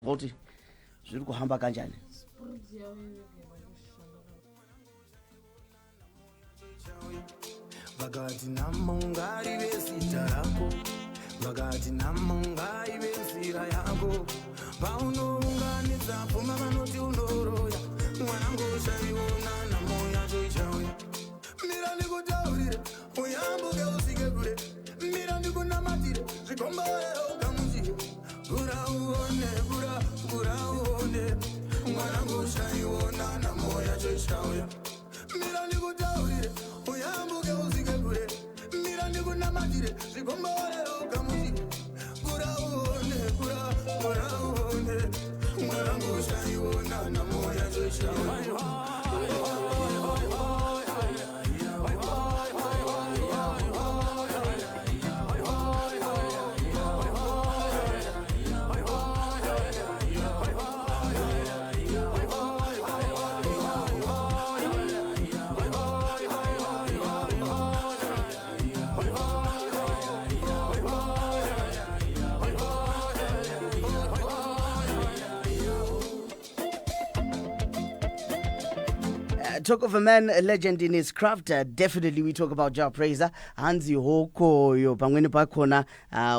Volti zviri kuhamba kanjani? Vakati namongari vesita rako, vakati namongari vesira yako, paunounganidza pfuma vanoti unoroya, mwanangu usaiona namoya choichauya. Mira ndikutaurire uyambuke usike kure, mira ndikunamatire zvikwambo ukamuchire, kura uone mwanangu usaiona namoya choichauya. Mira ndikutaurire uyambuke usike kure, mira ndikunamatire zvikwambo ukamuchire, kura uone mwanangu usaiona namoya choichauya. Talk of a man, a legend in his craft. Definitely we talk about Jah Praiser. Hanzi hoko yo pamweni pakona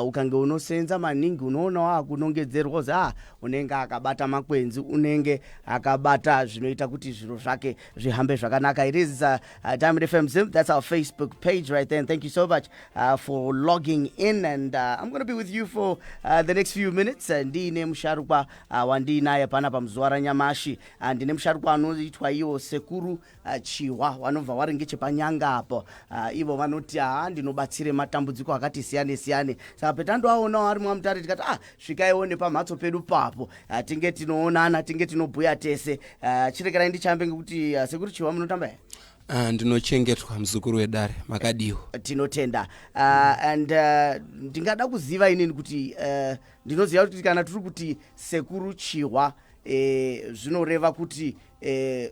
ukange unosenza maningi unoona kunongedzerwa unenge akabata makwenzi, unenge akabata zvinoita kuti zviro zvake zvihambe zvakanaka. It is Diamond FM Zim. That's our Facebook page right there. And thank you so much for logging in. And I'm going to be with you for the next few minutes. Ndine musharukwa wandinaye pana pamzuara nyamashi. Ndine musharukwa anoitwa iwo Sekuru Chihwa vanobva vari ngechepanyanga apo. Ivo vanoti ndinobatsire matambudziko akati siyane. Saka petandoaona ari mwamutare tikati svikaione pamhatso pedu papo. Tinge tinoonana, tinge tinobhuya tese. Chirekerai ndichambe ngekuti Sekuru Chihwa munotamba here? Ndinochengetwa muzukuru wedare makadiwo. Tinotenda. And ndingada kuziva inini kuti ndinoziva kuti kana turi kuti Sekuru Chihwa zvinoreva kuti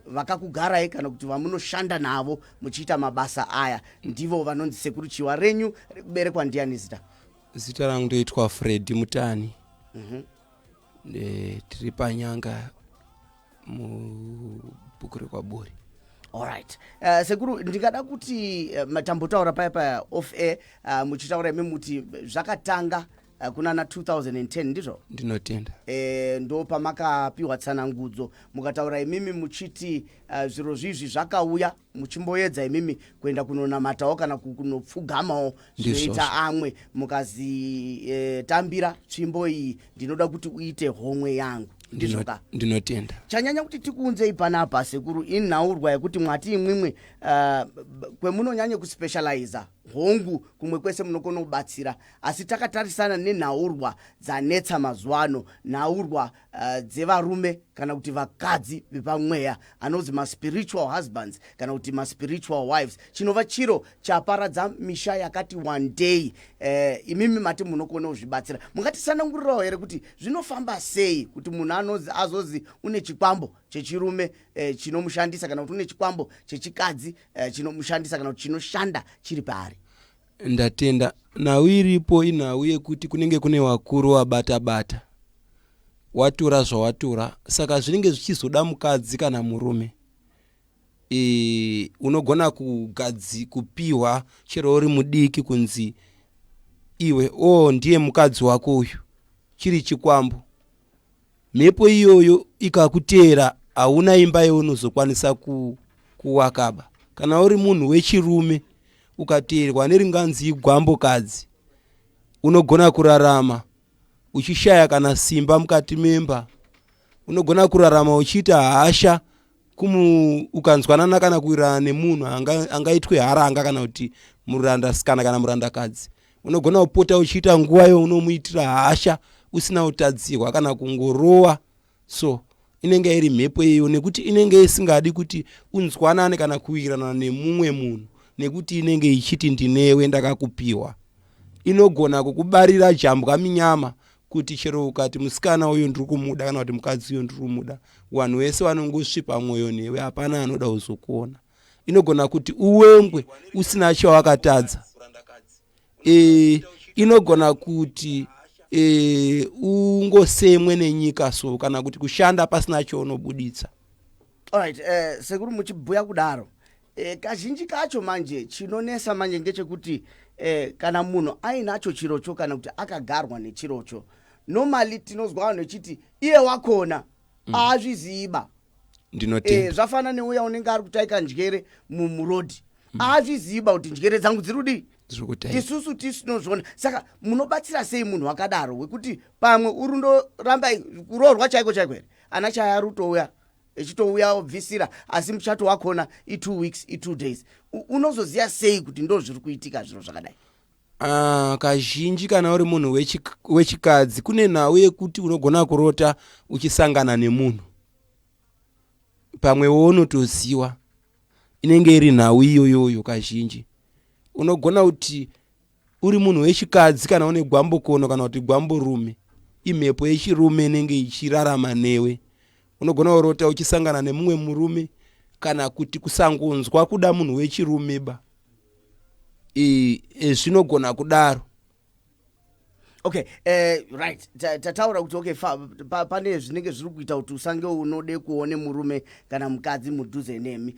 vakakugarai kana kuti vamunoshanda navo muchiita mabasa aya ndivo vanonzi Sekuru Chihwa. Renyu kuberekwa ndiani zita? Zita rangu ndoitwa Fred Mutani. Tiri panyanga mubhukure kwaburi. Alright. Sekuru ndingada kuti matambotaura paya off air muchitaura imi muti zvakatanga kunana 2010 ndizvo? Ndinotenda. Ndo pamakapiwa tsanangudzo mukataura imimi muchiti zviro zvizvi zvakauya muchimboedza imimi kuenda kunonamatawo kana kunopfugamawo zvinoita amwe mukazi tambira tsvimbo iyi ndinoda kuti uite homwe yangu. Ndinotenda. Chanyanya kuti tikunzei panapa Sekuru inhaurwa yekuti mwati imwimwe kwemunonyanye kuspecializa hongu kumwe kwese munokona kubatsira, asi takatarisana nenhaurwa dzanetsa mazuano, nhaurwa dzevarume kana kuti vakadzi vepamweya anozi ma-spiritual husbands kana kuti ma-spiritual wives. Chinova chiro chaparadza misha yakati one day. Imimi mati munokona kuzvibatsira. Mungatisanangurirawo here kuti zvinofamba sei kuti munhu azozi une chikwambo chechirume chinomushandisa kana kuti une chikwambo chechikadzi chinomushandisa kana kuti chinoshanda chiri pari? Ndatenda. Nhau iripo inhau yekuti kunenge kune wakuru wabata-bata. Watura zvawatura. Saka zvinenge zvichizoda mukadzi kana murume. Unogona kupiwa chero uri mudiki kunzi iwe ndiye mukadzi wako uyu. Chiri chikwambo. Mhepo iyoyo ikakutera hauna imba yaunozokwanisa kuwakaba. Kana uri munhu wechirume ukateerwa neringanzi igwambo kadzi, unogona kurarama uchishaya kana simba mukati memba. Unogona kurarama uchiita hasha ukanzwanana kana kuirana nemunhu angaitwe haranga kana kuti murandasikana kana murandakadzi. Unogona kupota uchiita nguva yaunomuitira hasha usina utadzirwa kana kungorowa. So inenge iri mhepo iyo nekuti inenge isingadi kuti unzwanane kana kuirana nemumwe munhu, nekuti inenge ichiti ndinewe ndakakupiwa. Inogona kukubarira jambwa minyama kuti chero ukati musikana uyu ndiri kumuda kana kuti mukadzi uyu ndiri kumuda, vanhu vese vanongosvipa mwoyo newe, hapana anoda kuzokuona. Inogona kuti uwengwe usina chawakatadza. Inogona kuti ungosemwe nenyika so kana kuti kushanda pasina chounobuditsa. Alright, sekuru muchibhuya kudaro kazhinji kacho manje chinonesa manje ngechekuti kana munhu ainacho chirocho kana kuti akagarwa nechirocho normally tinozwa vanhu vechiti iye wakona azviziba. Ndinotenda. Zvafana neuya unenge ari kutaika njere murodhi azviziba kuti njere dzangu dzirudi isusu tisinozvona. Saka munobatsira sei munhu wakadaro wekuti pamwe urundoramba kuroorwa chaiko chaiko here ana chaya rutouya echitouya obvisira asi muchato wakona i2 weeks i2 days unozoziya sei kuti ndo zviri kuitika zviro zvakadai? Kazhinji kana uri munhu wechikadzi kune nhau yekuti unogona kurota uchisangana nemunhu pamwe unotoziwa inenge iri nhau iyoyo. Kazhinji unogona kuti uri munhu wechikadzi kana une gwambo kono kana kuti gwambo rume imhepo yechirume inenge ichirarama newe. Unogona kurota uchisangana nemumwe murume kana kuti kusangonzwa kuda munhu wechirume ba. Zvinogona kudaro. Okay, right. Tataura kuti okay, pane zvinenge zviri kuita kuti usange unode kuone murume kana mukadzi mudhuze nemi.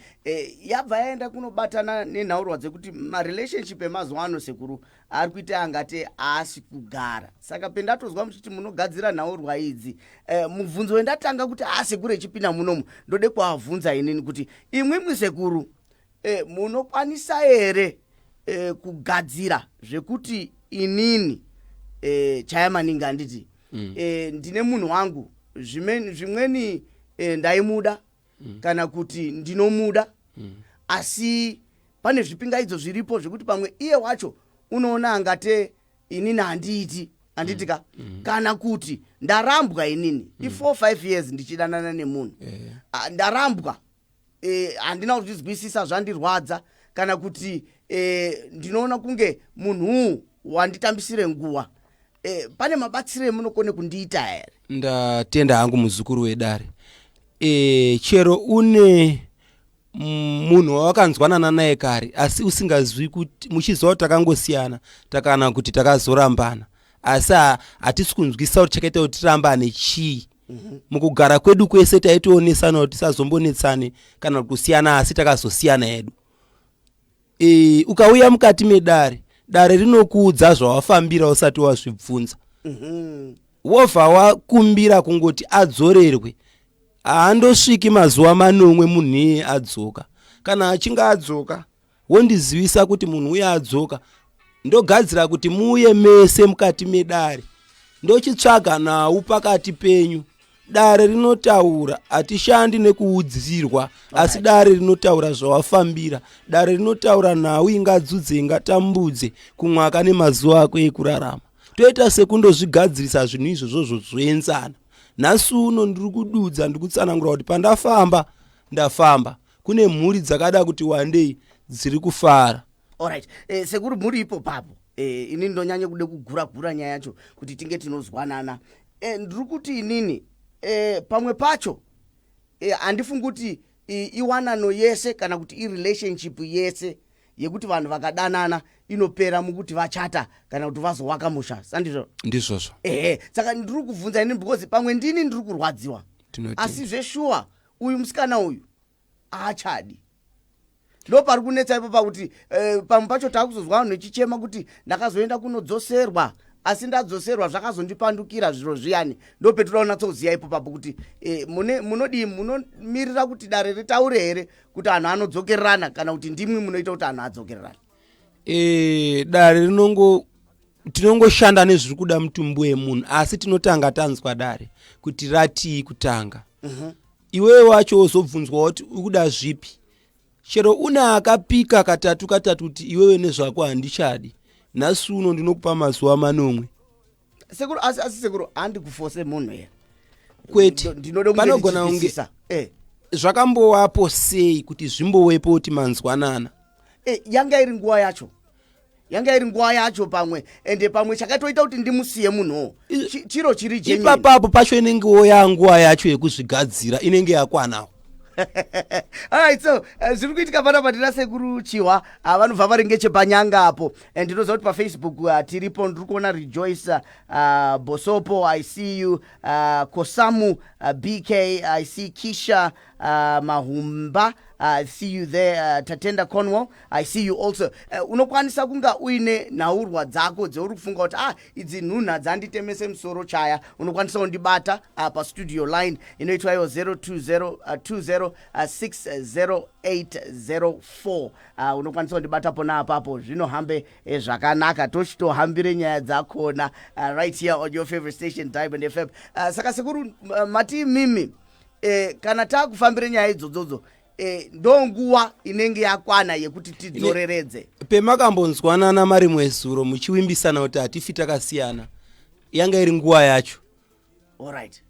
Yabva yaenda kunobatana nenhaurwa dzekuti marelationship emazuva ano sekuru ari kuita angate aasi kugara. Saka pendatozwa muchiti munogadzira nhaurwa idzi, mubvunzo wendatanga kuti sekuru echipinda munomu ndode kuabvunza inini kuti imwimwi sekuru munokwanisa here kugadzira zvekuti inini chaya maningi anditi ndine munhu wangu zvimweni ndaimuda kana kuti ndinomuda asi pane zvipingaidzo zviripo zvekuti pamwe iye wacho unoona angate inini handiitika kana kuti ndarambwa inini i4-5 years ndichidanana nemunhu ndarambwa handina kuzvizwisisa zvandirwadza kana kuti ndinoona kunge munhu wanditambisire nguwa. Pane mabatsiro emunokone kundiita here? Ndatenda hangu muzukuru wedare. Chero une munhu wawakanzwanana naye kare asi usingazwi kuti muchiziva takangosiyana takana kuti takazorambana asi hatisi kunzwisa kuti chakaita kuti tirambane chii. Mukugara kwedu kwese taitoonesana kuti tisazombonetsane kana kusiyana asi takazosiyana hedu. Ukauya mukati medare, dare rinokuudza zvawafambira usati wazvibvunza. Wobva wakumbira kungoti adzorerwe. Haandosviki mazuva manomwe munhu iye adzoka. Kana achinge adzoka, wondizivisa kuti munhu uye adzoka, ndogadzira kuti muuye mese mukati medare. Ndochitsvaga nhau pakati penyu. Dare rinotaura, hatishandi nekuudzirwa, asi dare rinotaura zvawafambira. Dare rinotaura nhau ingadzudze ingatambudze kumwaka nemazuva ako ekurarama. Toita sekundozvigadzirisa zvinhu izvozvo zvoenzana. Nhasi uno ndiri kududza ndikutsanangura kuti pandafamba ndafamba. Kune mhuri dzakada kuti wandei dziri kufara. Alright, sekuru muri ipo papo. Ini ndonyanye kude kugura nyaya yacho kuti tinge tinozwanana. Ndiri kuti inini pamwe pacho handifungi kuti iwanano yese kana kuti irelationship yese yekuti vanhu vakadanana inopera mukuti vachata kana kuti vazowaka musha. Sandizvo? Ndizvozvo. Saka ndiri kubvunza inini because pamwe ndini ndiri kurwadziwa. Asi zveshuwa uyu musikana uyu aachadi. Ndo pari kunetsa ipo pakuti pamwe pacho takuzozwa vanhu vechichema kuti ndakazoenda kunodzoserwa asi ndadzoserwa zvakazondipandukira zviro zviyani. Ndo petinoona tsoziya ipo papo kuti munodii munomirira kuti dare ritaure here kuti anhu anodzokererana kana kuti ndimwi munoita kuti anhu adzokererana? Dare tinongoshanda nezviri kuda mutumbu wemunhu asi tinotanga tanzwa dare kuti ratii kutanga. Iwewe wacho wozobvunzwa kuti ukuda zvipi. Chero una akapika katatu kuti iwewe nezvako handichadi. Nhasi uno ndinokupa mazuva manomwe. Sekuru asi sekuru handikufose munhu here. Kweti panogona kunge zvakambowapo sei kuti zvimbowepo kuti manzwanana. Yanga iri nguva yacho pamwe ende pamwe chakatoita kuti ndimusiye munhuwo chiro chiri genuine. Ipapapo pacho inengewo yanguva yacho yekuzvigadzira inenge yakwanawo. Alright, so zviri kuitika panapa tina Sekuru Chihwa vanobva vari ngechepanyanga apo, and ndinoziva kuti paFacebook tiripo, ndiri kuona Rejoice Bosopo, I see you, Kosamu BK, I see Kisha Mahumba, I see you there, Tatenda Cornwall, I see you also. Unokwanisa kunga uine nhaurwa dzako dzeuri kufunga kuti idzi nhunha dzanditemese musoro chaya, unokwanisa kundibata pastudio line inoitwa yo 0202060804. Unokwanisa kundibata pona apapo, zvinohambe zvakanaka, tochitohambire nyaya dzakona right here on your favorite station Diamond FM. Saka Sekuru, mati mimi kana takufambire nyaya idzodzo ndonguwa inenge yakwana yekuti tidzoreredze. Pemakambonzwanana mari mwezuro muchiwimbisana kuti hatifi takasiyana, yanga iri nguwa yacho. Alright.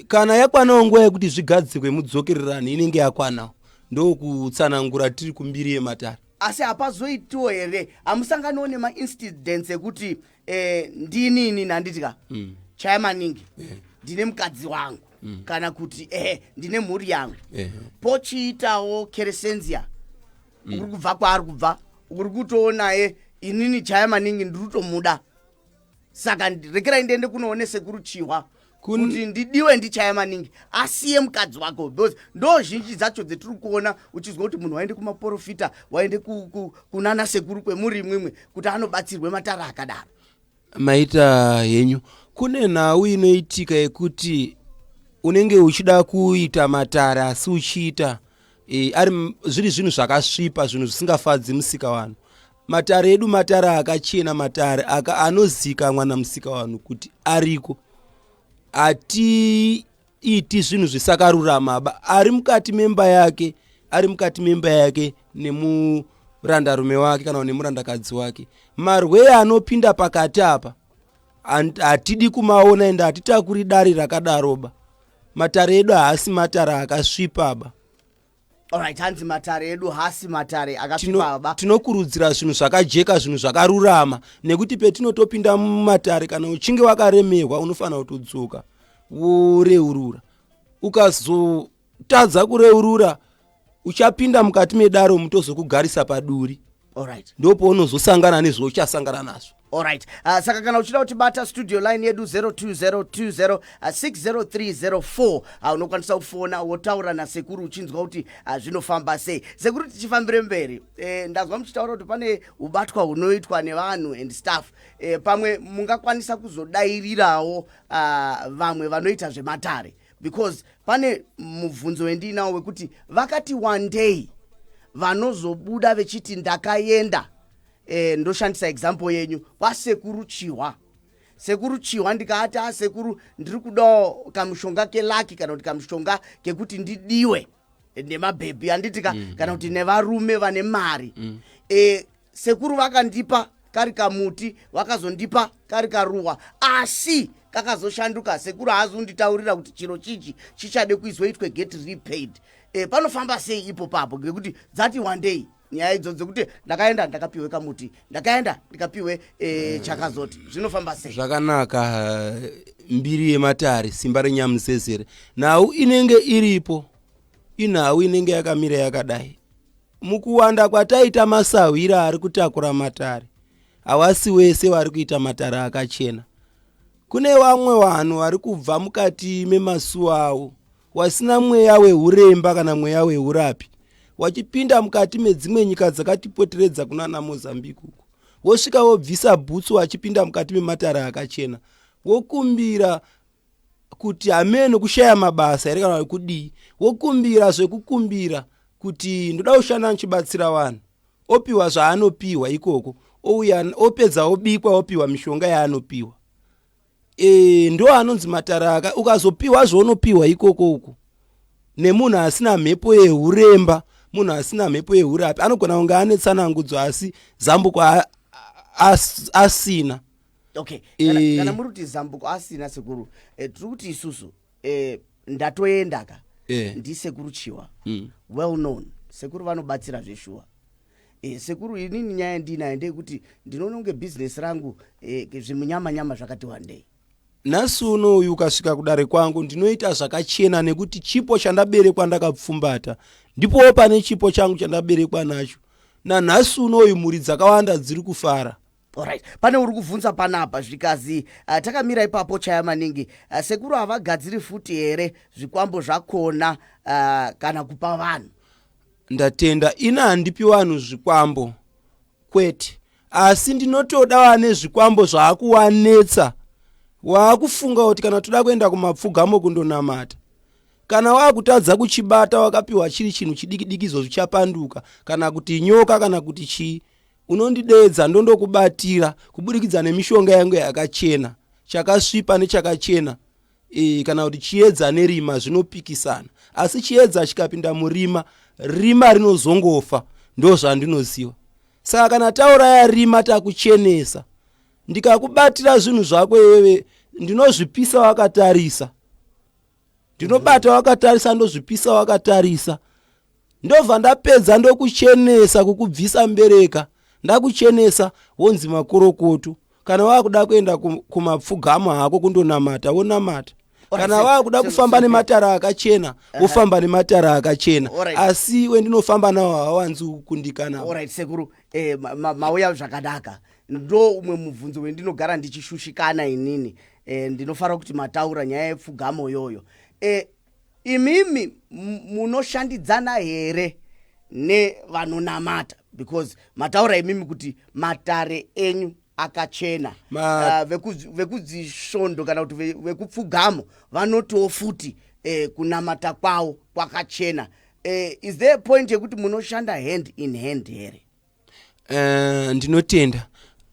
Kana yakwanawo nguwa yekuti zvigadzirwe mudzokererani inenge yakwanawo, ndokutsanangura tiri kumbiri yematare. Asi hapazoitiwo here, hamusanganiwo nemaincidents ekuti ndinini nanditika chaya maningi ndine mukadzi wangu kana kuti ndine mhuri yangu pochiitawo keresenzia uri kubva kwaari kubva, uri kutoona inini chaya maningi ndiri kutomuda, saka rekerai ndiende kunoone Sekuru Chihwa kuti ndidiwe ndichaya maningi asiye mukadzi wako, because ndo zhinji dzacho dzetiri kuona uchizwa kuti munhu waende kumaprofita, waende kunana sekuru kwemuri imwimwe kuti anobatsirwe matara akadaro. Maita henyu kune nhau inoitika yekuti unenge uchida kuita matara asi uchiita ari zviri zvinhu zvakasvipa, zvinhu zvisingafadzi musika wanu. Matare edu matara akachena, matare anozika mwana musika wanu kuti ariko. Ati iti zvinhu zvisakarurama, ari mukati memba yake nemurandarume wake kana nemurandakadzi wake. Marwe anopinda pakati apa hatidi kumaona ende hatitakuri dare rakadaroba. Matare edu haasi matare akasvipaba. Alright, hanzi matare edu haasi matare akasvipaba. Tinokurudzira zvinhu zvakajeka, zvinhu zvakarurama, nekuti petinotopinda mumatare kana uchinge wakaremerwa unofanira kutodzoka woreurura. Ukazotadza kureurura uchapinda mukati medaro mutozokugarisa paduri. Alright. Ndopo unozosangana nezvauchasangana nazvo. Alright. Saka kana uchida kutibata studio line yedu 0202060304 unokwanisa kufona wotaura naSekuru uchinzwa kuti zvinofamba sei. Sekuru, tichifambire mberi, ndazwa muchitaura kuti pane ubatwa hunoitwa nevanhu and stuff, pamwe mungakwanisa kuzodairirawo vamwe vanoita zvematare, because pane mubvunzo wendinawo wekuti vakati one day vanozobuda vechiti ndakaenda, ndoshandisa example yenyu kwaSekuru Chihwa. Sekuru Chihwa ndikati Sekuru ndiri kudawo kamushonga kelaki kana kuti kamushonga kekuti ndidiwe nemabhebhi anditika kana kuti nevarume vane mari. Sekuru vakandipa kari kamuti, vakazondipa kari karuwa, asi kakazoshanduka. Sekuru haazonditaurira kuti chiro chichi chichade kuizoitwe get repaid. Panofamba sei ipo papo, ngekuti dzati one day nyaya idzodzo kuti ndakaenda ndakapiwe kamuti, ndakaenda ndikapiwe chakazoti, zvinofamba sei? Zvakanaka. Mbiri yematare simba renyamuzezere, nhau inenge iripo, inhau inenge yakamira yakadai. Mukuwanda kwataita masawira ari kutakura matare, havasi wese vari kuita matare akachena. Kune vamwe vanhu vari kubva mukati memasuwa avo, wasina mweya weuremba kana mweya weurapi, wachipinda mukati medzimwe nyika dzakatipoteredza kunana Mozambique uko, wosvika wobvisa bhutsu wachipinda mukati mematare akachena, wokumbira kuti hameno kushaya mabasa here kana kudii, wokumbira zvekukumbira kuti ndoda kushanda nchibatsira vanhu, opiwa zvaanopiwa ikoko, ouya opedza obikwa opiwa mishonga yaanopiwa. Ndo anonzi matare ukazopiwa zvaunopiwa ikoko uko nemunhu asina mhepo yeuremba, munhu asina mhepo yeurapi, anogona kunge ane tsanangudzo asi zambuko asina. Okay, kana muri kuti zambuko asina Sekuru, tiri kuti isusu ndatoendaka ndiSekuru Chihwa, well known. Sekuru vanobatsira zveshuwa. Sekuru, inini nyaya ndinayo ndeyekuti ndinoona kunge business rangu zvimunyama nyama zvakati one day nhasi uno uyu ukasvika kudare kwangu ndinoita zvakachena nekuti chipo chandaberekwa ndakapfumbata ndipo pane chipo changu chandaberekwa nacho. Nanhasi uno uyu mhuri dzakawanda dziri kufara. Alright. Pane uri kuvhunza panapa zvikazi takamira ipapo chaya maningi sekuru havagadziri futi here zvikwambo zvakona kana kupa vanhu. Ndatenda ina handipi vanhu zvikwambo kwete, asi ndinotoda wane zvikwambo zvaakuwanetsa. Waakufunga kuti kana toda kuenda kumapfugamo kundonamata, kana wakutadza kuchibata wakapiwa chiri chinhu chidikidikizo zvichapanduka, kana kuti nyoka kana kuti chii, unondidedza ndondokubatira kubudikidza nemishonga yangu yakachena, chakasvipa nechakachena. Kana kuti chiedza nerima zvinopikisana, asi chiedza chikapinda murima, rima rinozongofa, ndo zvandinoziva. Saka kana tauraya rima takuchenesa, ndikakubatira zvinhu zvako iwewe ndinozvipisa wakatarisa, ndinobata wakatarisa ndozvipisa wakatarisa. Ndobva ndapedza ndokuchenesa kukubvisa mbereka, ndakuchenesa wonzi makorokoto. Kana wakuda kuenda kumapfugamo hako kundonamata wonamata, kana wakuda kufamba nematara akachena wofamba nematara akachena, asi wendinofamba nawo hawanzi kukundikana. Alright sekuru, mauya zvakanaka. Ndo umwe mubvunzo wendinogara ndichishushikana inini. Ndinofanira kuti mataura nyaya yepfugamo yoyo. Imimi munoshandidzana here nevanonamata? Because mataura imimi kuti matare enyu akachena, vekudzisvondo kana kuti vekupfugamo vanotiwo futi kunamata kwawo kwakachena. Is there a point yekuti munoshanda hand in hand here? Ndinotenda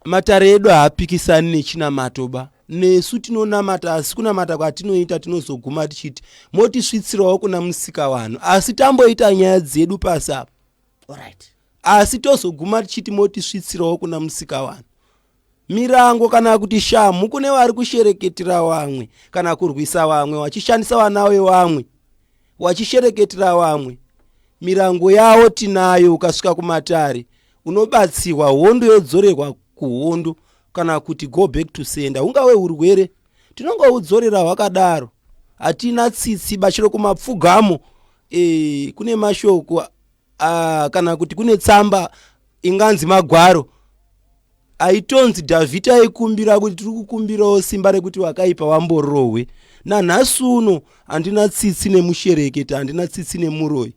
matare edu haapikisani nechinamato ba. Nesu tinonamata, asi kunamata kwatinoita tinozoguma tichiti motisvitsirawo kuna musika wanhu, asi tamboita nyaya dzedu pasi apa. Alright. Asi tozoguma tichiti motisvitsirawo kuna musika wanhu. Mirango kana kuti shamu kune vari kushereketera wamwe kana kurwisa wamwe, wachishandisa vana vewamwe, wachishereketera wamwe. Mirango yawo tinayo. Ukasvika kumatare unobatsiwa, hondo yodzorerwa kuhondo, kana kuti go back to sender. Ungawe urwere tinonga udzorera hwakadaro. Hatina tsitsi bachiro kumapfugamo. Kune mashoko kana kuti kune tsamba inganzi magwaro, aitonzi Dhavhidha aikumbira kuti tiri kukumbirawo simba rekuti wakaipa wamborohwe. Nanhasi uno handina tsitsi nemushereketa, handina tsitsi nemuroi.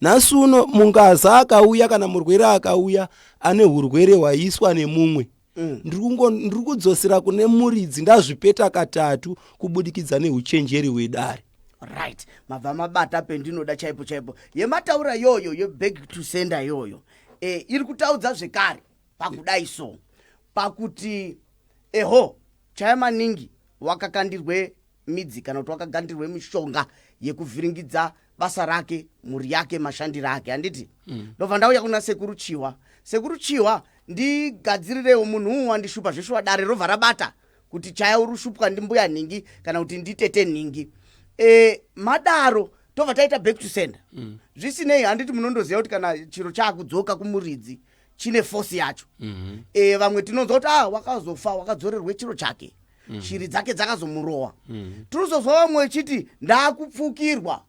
Nhasi uno mungaza akauya kana murwere akauya ane urwere hwaiswa nemumwe, ndiri kudzosera kune muridzi ndazvipeta katatu kubudikidza neuchenjeri hwedare. Right. Mabva mabata pendinoda chaipo chaipo. Yemataura yoyo yo back to sender yoyo. Iri kutaudza zvekare pakudai so. Pakuti chaya maningi wakakandirwe midzi kana kuti wakagandirwe mishonga yekuvhiringidza basa rake, mhuri yake, mashandiro ake, handiti? Ndobva ndauya kuna Sekuru Chihwa. Sekuru Chihwa, ndigadzirirewo munhu wandishupa zveshuwa dare robva rabata kuti chaya urushupwa ndimbuya nhingi kana kuti nditete nhingi. Madaro tobva taita back to sender. Zvisinei handiti munondoziva kuti kana chiro chaakudzoka kumuridzi chine force yacho. Vamwe tinonzwa kuti wakazofa wakadzorerwe chiro chake, shiri dzake dzakazomurowa. Tirikuzozwa vamwe chiti ndakupfukirwa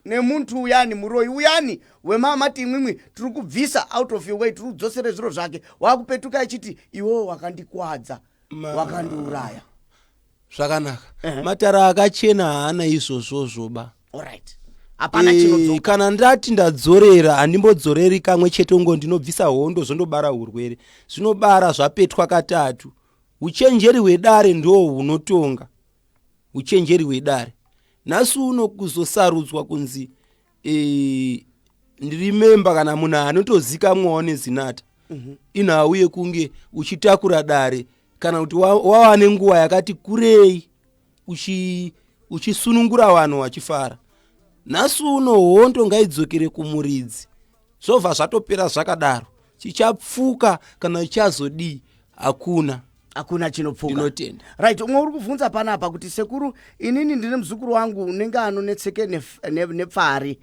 nemuntu uyani muroi uyani wemamati imwimwi tiri kubvisa out of your way, tiri kudzosere zviro zvake, wakupetuka achiti iwewo wakandikwadza, wakandiuraya. Zvakanaka. Matara akachena haana izvozvo ba. Alright. Hapana chinodzoka. Kana ndati ndadzorera handimbodzoreri kamwe chete ngo ndinobvisa hondo zvondobara urwere. Zvinobara zvapetwa katatu. Uchenjeri hwedare ndo hunotonga. Uchenjeri hwedare. Nhasi uno kuzosarudzwa kunzi ndirimemba kana munhu anotozika mwaone zinata. Inhauye kunge uchitakura dare kana kuti wawane nguva yakati kurei uchisunungura vanhu wachifara. Nhasi uno hondo ngaidzokere kumuridzi. Zvobva zvatopera zvakadaro. Chichapfuka kana chichazodii hakuna chinopfuka. Inotenda. Right, umwe uri kuvhunza panapa kuti sekuru inini ndine muzukuru wangu unenge anonetseke nepfari.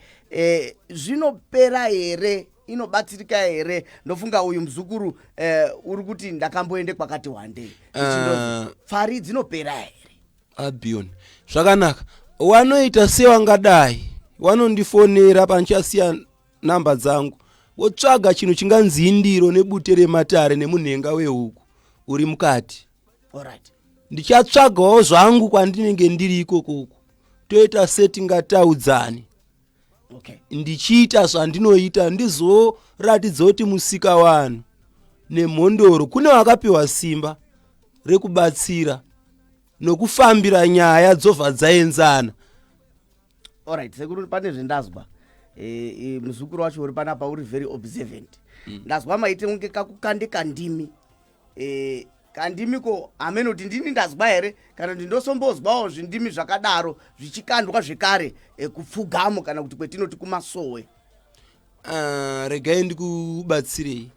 Zvinopera here? Inobatsirika here? Ndofunga uyu muzukuru uri kuti ndakamboende kwakati wandei. Pfari dzinopera here? abion zvakanaka wanoita sewangadai wanondifonera panchasiya namba dzangu wotsvaga chinhu chinganzi indiro nebute rematare nemunhenga wehuku uri mukati. Alright. Ndichatsvagawo zvangu kwandinenge ndiri ikokoko toita setingataudzani. Okay. Ndichiita zvandinoita ndizoratidza kuti musika wanhu nemhondoro kune wakapiwa simba rekubatsira nokufambira nyaya dzobva dzaenzana. Alright, Sekuru pane zvendazwa. Muzukuru wacho uri panapa uri very observant. Ndazwa maite unge kakukandika ndimi. Kandimi ko amenoti ndini ndazwa here kana ndindosombozwawo zvindimi zvakadaro zvichikandwa zvekare kupfugamo kana kuti kwetinoti kumasowe. Regai ndikubatsirei.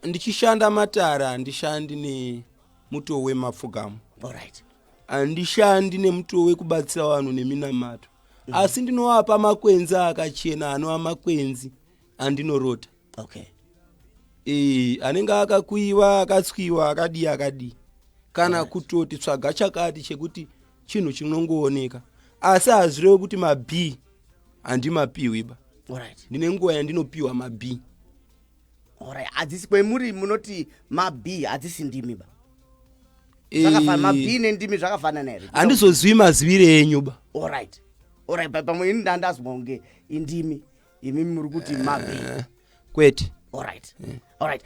Ndichishanda matara handishandi nemuto wemapfugamo. Alright. Handishandi nemuto wekubatsira vanhu neminamato. Asi ndinovapa makwenzi akachena anova makwenzi andinorota. Okay. Anenge akakuyiwa akatswiwa akadii kana kutoti tsvaga chakati chekuti chinhu chinongooneka asi hazvirevo kuti mabhi handimapiwiba. Alright. Ndine nguva yandinopiwa mabhi. Alright, adzisi kwemuri munoti mabhi hadzisi ndimi ba. Zvakafana mabhi nendimi zvakafanana here? Handizozwi mazivire enyu ba. Alright. Alright, pamwe ini ndandazwa unge indimi imi muri kuti mabhi. Kwete. Alright. Alright.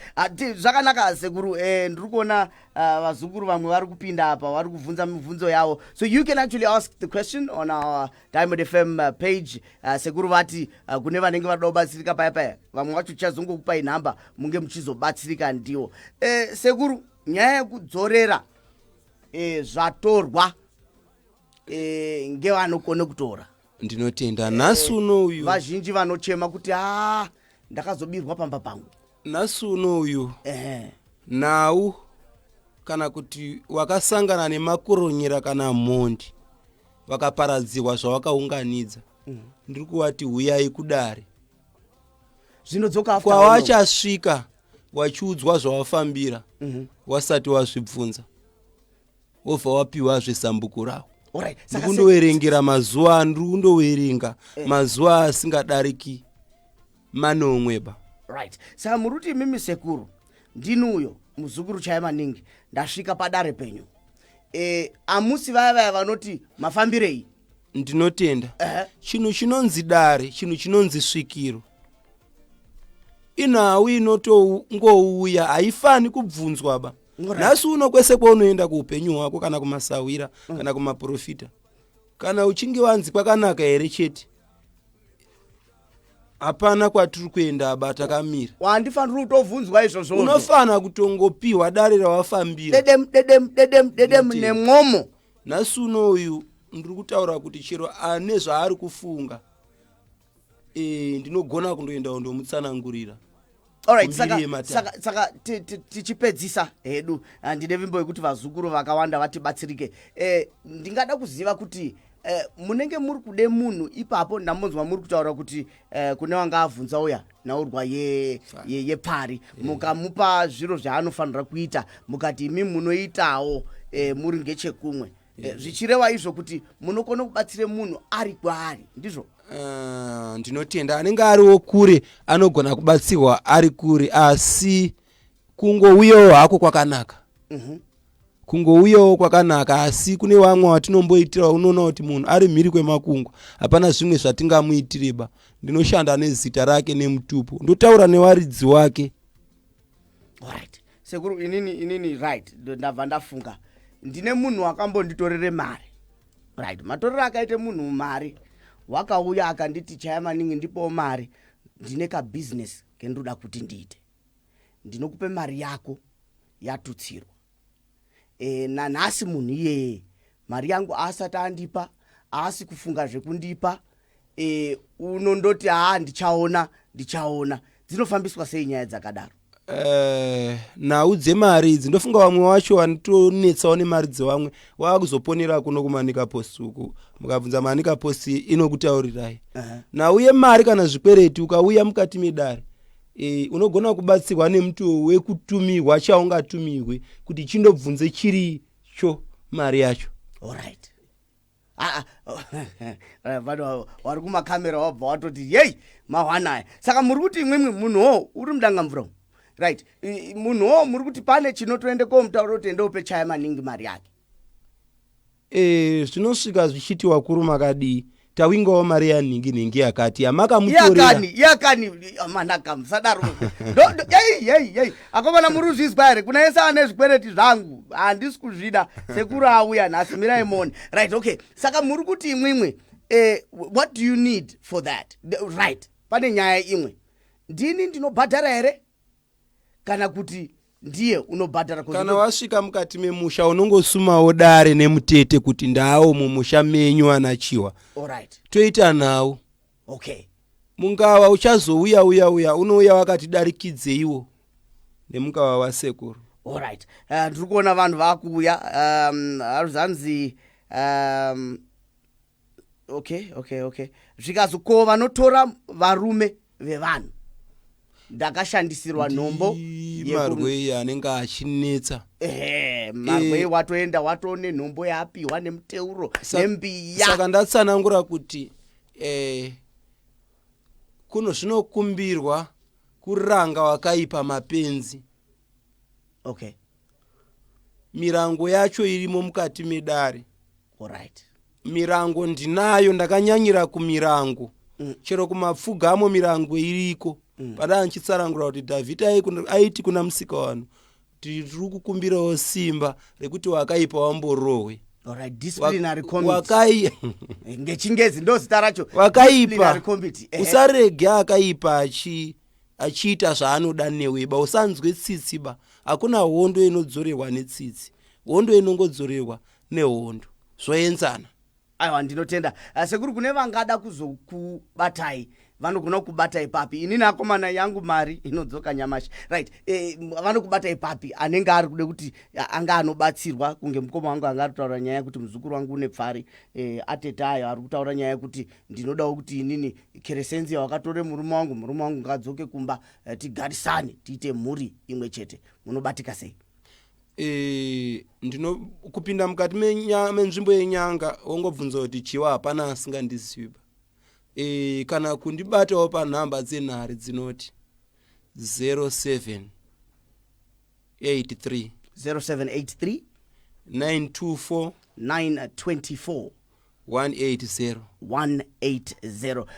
Zvakanaka Sekuru, ndiri kuona vazukuru vamwe vari kupinda apa vari kuvhunza mibvunzo yavo. So you can actually ask the question on our Diamond FM page. Sekuru vati kune vanenge vadoda kubatsirika paya vamwe vacho tichazongokupai nhamba munge muchizobatsirika ndiwo. Sekuru, nyaya yekudzorera zvatorwa ngevanokone kutora. Ndinotenda nhasi uno uyu vazhinji vanochema kuti ndakazobirwa pamba pangu. Nhasi uno uyu nhau kana kuti wakasangana nemakoronyera kana mhondi vakaparadzirwa zvawakaunganidza. Ndiri kuvati huyai kudare. Zvinodzoka kwawachasvika wachiudzwa zvawafambira wasati wazvibvunza wobva wapiwa zvesambuko rawo. Ndiri kundoverengera mazuva andiri kundoverenga mazuva asingadariki manomweba. Right. Saka muruti mimi Sekuru ndinuyo muzukuru chaya maningi ndasvika padare penyu. Amusi vaya vanoti mafambirei. Ndinotenda. Chinhu chinonzi dare, chinhu chinonzi svikiro. Inhau inotongouya haifani kubvunzwa ba. Nhasi uno kwese kwaunoenda kuupenyu hwako kana kumasawira kana kumaprofita. Kana uchinge wanzi kwakanaka here chete. Hapana kwatiri kuenda batakamira. Wandifanira kutovhunzwa izvozvo. Unofana kutongopiwa dare rawafambira. Dedem nemwomo. Nhasi uno uyu ndiri kutaura kuti chero ane zvaari kufunga. Ndinogona kundoenda kundomutsanangurira. Alright, saka tichipedzisa hedu ndine vimbo yekuti vazukuru vakawanda vatibatsirike. Ndingada kuziva kuti munenge muri kude munhu ipapo ndamonzwa muri kutaura kuti kune wanga avhunza uya naurwa yepari mukamupa zviro zvaanofanira kuita mukati imi munoitawo muri ngechekumwe. Zvichireva izvo kuti munokona kubatsira munhu ari kwaari ndizvo. Ndinotenda anenge ariwo kure anogona kubatsirwa ari kure asi kungouyawo hako kwakanaka. Kungouyawo kwakanaka asi kune vamwe vatinomboitira unoona kuti munhu ari mhiri kwemakungu hapana zvimwe zvatingamuitireba. Ndinoshanda nezita rake nemutupo ndotaura newaridzi wake. Alright. Sekuru inini right ndabva ndafunga ndine munhu wakambonditorere mari. Right. Matorero akaite munhu mari wakauya akanditi chaya maningi ndipo mari ndine ka business kendoda kuti ndiite. Ndinokupe mari yako yatutsirwa. Nanhasi munhu iyeye mari yangu asati andipa asi kufunga zvekundipa unondoti ndichaona dzinofambiswa sei nyaya dzakadaro. Nhau dzemari idzi ndofunga vamwe vacho vanotonetsawo nemari dzevamwe vakuzoponera kuno kumanika post uku mukabvunza manika post inokutaurirai. Nhau yemari kana zvikwereti ukauya mukati medare unogona kubatsirwa nemuto wekutumirwa chaungatumirwe kuti chindobvunze chiricho mari yacho. Alright. Vanhu vari kumakamera wabva watoti yei mahwanaya. Saka muri kuti imwimwe munhuwo uri mudangamvura. Right. Munhuwo muri kuti pane chinotoende komutauro kuti ende upe chaya maningi mari yake. Zvinosvika zvichiti wakuru makadii tawingawo mari yaningi yakati yamakamutorera. Yakani manaka musadaro. Yei. Akomana muri kuzvizwa here kuna ese ane zvikwereti zvangu handisi kuzvida sekuru auya nhasi mirai mone. Right, okay. Saka muri kuti imwimwe what do you need for that? Right. Pane nyaya imwe. Ndini ndinobhadhara here? Kana kuti ndiye unobhadhara? Kana wasvika mukati memusha unongosumawo dare nemutete kuti ndawo mumusha menyu ana Chihwa. Alright. Toita nawo. Okay. Mungava uchazouya unouya wakati darikidzeiwo nemungava wasekuru. Alright. Ndiri kuona vanhu vakuuya haruzanzi okay. Zvikazoko vanotora varume vevanhu ndakashandisirwa nhombo marwei anenge achinetsa. Marwei watoenda watone nhombo yapiwa nemuteuro nembiya. Saka ndatsanangura kuti kuno zvinokumbirwa kuranga wakaipa mapenzi. Okay. Mirango yacho irimo mukati medare. Alright. Mirango ndinayo, ndakanyanyira kumirango. Chero kumapfugamo mirango iriko. Pada anchitsarangura kuti David aiti kuna musika wanu tiri kukumbirawo simba rekuti wakaipa wamborowe. Alright, disciplinary committee. Ngechingezi ndo zita racho. Wakaipa. Usarege akaipa achiita zvaanoda neweba. Usanzwe tsitsi ba. Hakuna hondo inodzorerwa netsitsi. Hondo inongodzorerwa nehondo. Zvoenzana. Aiwa, ndinotenda. Sekuru kune vangada kuzokubatai vanogona kubata ipapi. Inini akomana yangu mari inodzoka nyamashi. Right. Vanokubata ipapi anenge ari kude kuti anga anobatsirwa kunge mukoma wangu anga aritaura nyaya kuti muzukuru wangu une pfari. Atetayo ari kutaura nyaya kuti ndinodawo kuti inini keresenzi wakatore murume wangu ngadzoke kumba tigarisane tiite mhuri imwe chete. Munobatika sei? Kupinda mukati menzvimbo yenyanga wongobvunza kuti Chihwa hapana asingandiziva. Kana kundibatawo panhamba dzenhare dzinoti 0783 0783 924 180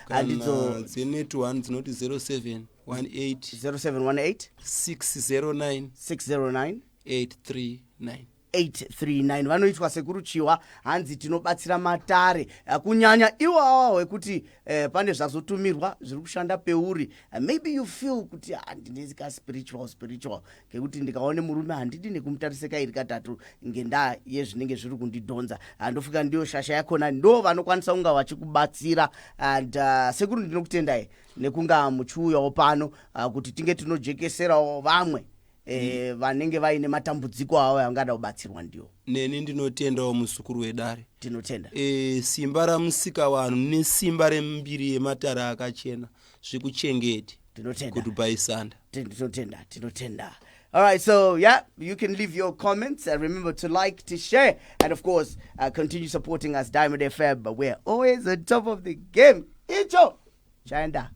and dzenet 1 dzinoti 0718 609 839 vanoitwa Sekuru Chihwa. Hanzi tinobatsira matare kunyanya iwawo wekuti pane zvazotumirwa zviri kushanda peuri. Maybe you feel kuti ndinezika spiritual ngekuti ndikaone murume handidi nekumutarise kairi katatu ngendaa yezvinenge zviri kundidhonza. Ndofika ndiyo shasha yakona ndo vanokwanisa kunga vachikubatsira. And Sekuru ndinokutendai nekunga muchiuyawo pano kuti tinge tinojekeserawo vamwe vanenge vaine matambudziko avo angada kubatsirwa ndiwo. Neni ndinotendawo musukuru wedare. Tinotenda. Simba ramusika vanhu nesimba rembiri yematara akachena zvikuchengeti. Tinotenda. Goodbye Sanda. Tinotenda. All right, so yeah, you can leave your comments and remember to like, to share, and of course continue supporting us Diamond FM. But we're always on top of the game. Icho Chanda.